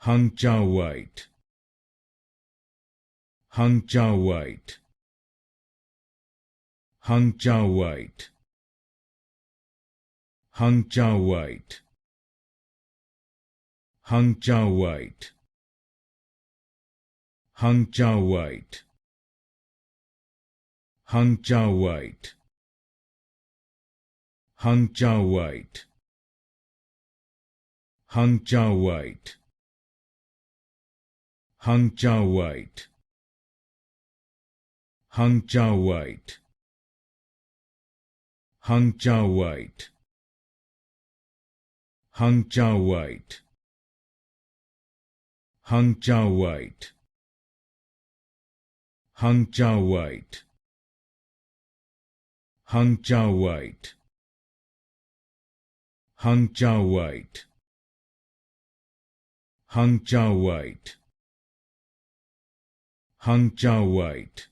Hungchaoite, Hungchaoite, Hungchaoite, Hungchaoite, Hungchaoite, Hungchaoite, Hungchaoite, Hungchaoite, Hungchaoite, Hungchaoite, Hungchaoite, Hungchaoite, Hungchaoite, Hungchaoite, Hungchaoite, Hungchaoite, Hungchaoite, Hungchaoite, Hungchaoite,